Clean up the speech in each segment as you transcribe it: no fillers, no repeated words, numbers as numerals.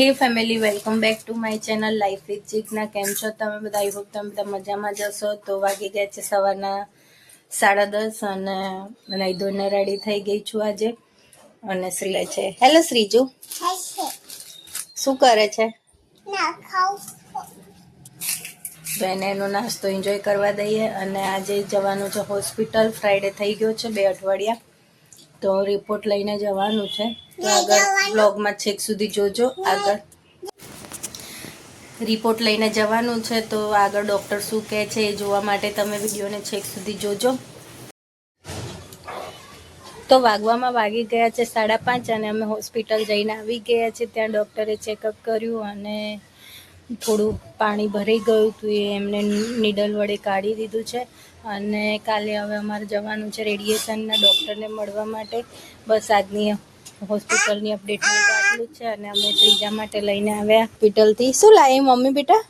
હે family, welcome back to my channel life with Jigna. કેમ છો તમે બધા? આઈ હોપ તમે બધા મજામાં જશો. તો વાગી ગયા છે સવારના 10:30 અને નાઈ ધોઈને રેડી થઈ ગઈ છું આજે. અને શ્રી છે. હેલો શ્રીજુ, શું કરે છે? તો એને એનો નાસ્તો એન્જોય કરવા દઈએ. અને આજે જવાનું છે હોસ્પિટલ. ફ્રાઈડે થઈ ગયો છે 2 અઠવાડિયા, તો રિપોર્ટ લઈને જવાનું છે. તો આગળ બ્લોગમાં છેક સુધી જોજો. આગળ રિપોર્ટ લઈને જવાનું છે, તો આગળ ડૉક્ટર શું કહે છે એ જોવા માટે તમે વિડીયોને છેક સુધી જોજો. તો વાગવામાં વાગી ગયા છે 5:30 અને અમે હોસ્પિટલ જઈને આવી ગયા છે. ત્યાં ડૉક્ટરે ચેકઅપ કર્યું અને થોડું પાણી ભરાઈ ગયું હતું, એ એમને નીડલ વડે કાઢી દીધું છે. અને કાલે હવે અમારે જવાનું છે રેડિયેશનના ડૉક્ટરને મળવા માટે. બસ આજની હોસ્પિટલની અપડેટનું આટલું જ છે. અને અમે ત્રીજા માટે લઈને આવ્યા હોસ્પિટલથી. શું લાવી મમ્મી બેટા?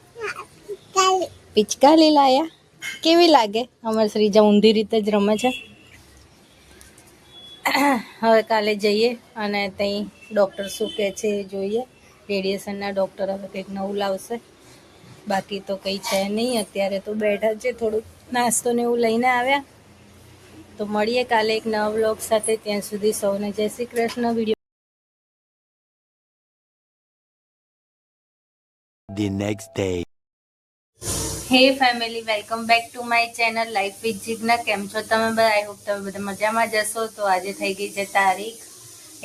પિચકારી લાયા. કેવી લાગે? અમારી શ્રીજા ઊંધી રીતે જ રમે છે. હવે કાલે જઈએ અને ત્યાં ડૉક્ટર શું કહે છે એ જોઈએ. રેડિયેશનના ડૉક્ટર હવે કંઈક નવું લાવશે, બાકી તો કંઈ છે નહીં. અત્યારે તો બેઠા છે, થોડુંક નાસ્તો ને એવું લઈને આવ્યા. તો મળીએ કાલે એક નવા વ્લોગ સાથે. ત્યાં સુધી સૌને જય Shri Krishna. Video The next day. હે family, welcome back to my channel life with Jigna. કેમ છો તમે બધા? આઈ હોપ તમે બધા મજામાં જશો. તો આજે થઈ ગઈ છે તારીખ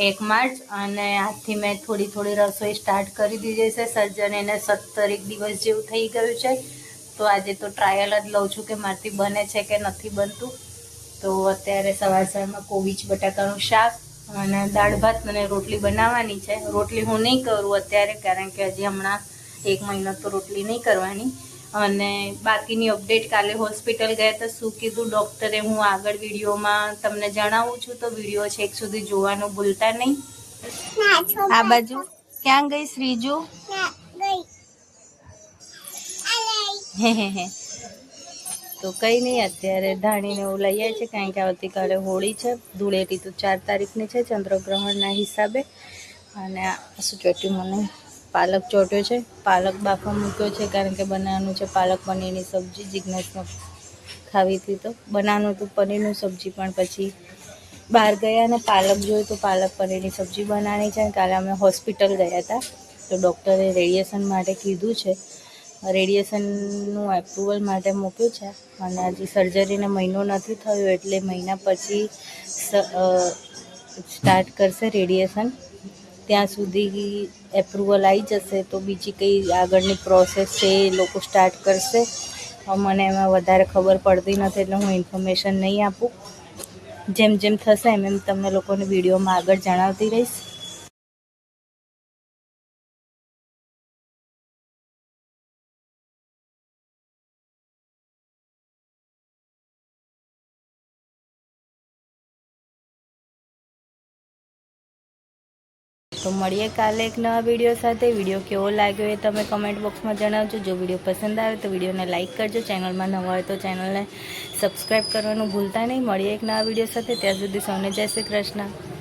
1 માર્ચ અને આજથી મેં થોડી રસોઈ સ્ટાર્ટ કરી દીધી છે. સર્જન એને 17 દિવસ જેવું થઈ ગયું છે. તો આજે તો ટ્રાયલ જ લઉં છું કે મારથી બને છે કે નથી બનતું. તો અત્યારે સવારમાં કોબીજ બટાકાનું શાક અને દાળ ભાત અને રોટલી બનાવવાની છે. રોટલી હું નહીં કરું અત્યારે, કારણ કે હજી હમણાં 1 મહિનો તો રોટલી નહીં કરવાની. અને બાકીની અપડેટ કાલે હોસ્પિટલ ગયા તો શું કીધું ડૉક્ટરે હું આગળ વિડીયોમાં તમને જણાવું છું. તો વિડીયો છેક સુધી જોવાનું ભૂલતા નહીં. આ બાજુ ક્યાં ગઈ શ્રીજુ? હે તો કંઈ નહીં, અત્યારે ધાણીને એવું લઈ આવે છે, કારણ કે આવતીકાલે હોળી છે. ધૂળેટી તો 4 તારીખની છે ચંદ્રગ્રહણના હિસાબે. અને આ શું ચોટ્યું? મને પાલક ચોટ્યો છે. પાલક બાફા મૂક્યો છે, કારણ કે બનાવવાનું છે પાલક પનીરની સબ્જી. જિજ્ઞાસમાં ખાવી હતી તો બનાવવાનું હતું પનીરનું સબ્જી, પણ પછી બહાર ગયા અને પાલક જોયું તો પાલક પનીરની સબ્જી બનાવવાની છે. કાલે અમે હોસ્પિટલ ગયા હતા, તો ડૉક્ટરે રેડિયેશન માટે કીધું છે. રેડિયેશનનું એપ્રુવલ માટે મૂક્યું છે. અને હજી સર્જરીને મહિનો નથી થયો, એટલે મહિના પછી સ્ટાર્ટ કરશે રેડિયેશન. ત્યાં સુધી એપ્રુવલ આવી જશે તો બીજી કંઈ આગળની પ્રોસેસ છે એ લોકો સ્ટાર્ટ કરશે. મને એમાં વધારે ખબર પડતી નથી, એટલે હું ઇન્ફોર્મેશન નહીં આપું. જેમ જેમ થશે એમ તમને લોકોને વિડીયોમાં આગળ જણાવતી રહીશ. તો મળીએ કાલે એક નવા વિડીયો સાથે. વિડીયો કેવો લાગ્યો એ તમે કમેન્ટ બોક્સમાં જણાવજો. જો વિડીયો પસંદ આવે તો વિડીયોને લાઇક કરજો. ચેનલમાં નવા હોય તો ચેનલને સબસ્ક્રાઈબ કરવાનું ભૂલતા નહીં. મળીએ એક નવા વિડીયો સાથે. ત્યાં સુધી સૌને જય શ્રી કૃષ્ણ.